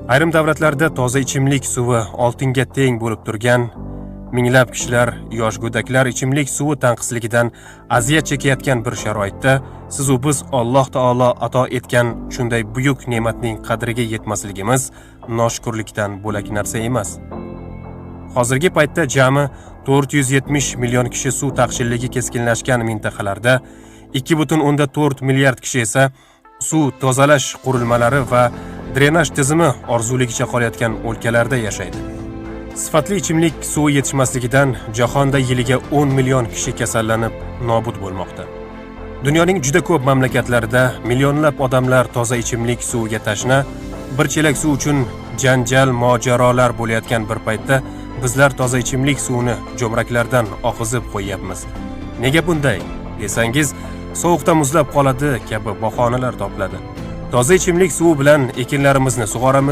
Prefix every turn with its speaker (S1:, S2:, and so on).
S1: Ayrim davlatlarda toza ichimlik suvi oltinga teng bo'lib turgan, minglab kishilar yosh go'daklar ichimlik suvi tanqisligidan aziyat chekayotgan bir sharoitda siz u biz Alloh taolo ato etgan shunday buyuk ne'matning qadriga yetmasligimiz noshukrlikdan bo'lak narsa emas. Hozirgi paytda jami 470 million kishi suv taqchilligi keskinlashgan mintaqalarda 2,4 milliard kishi esa suv tozalash qurilmalari va drenaj tizimi orzuligicha qolayotgan o'lkalarda yashaydi. Sifatli ichimlik suvi yetishmasligidan jahonda yiliga 10 million kishi kasallanib nobud bo'lmoqda. Dunyoning juda ko'p mamlakatlarida millionlab odamlar toza ichimlik suviga tashna, bir chelak suv uchun janjal, mojarolar bo'layotgan bir paytda bizlar toza ichimlik suvini jo'mraklardan oqizib qo'yyapmiz. Nega bunday desangiz, sovuqda muzlab qoladi kabi bahonalar topiladi. Toza ichimlik suvi bilan ekinlarimizni sug'oramiz,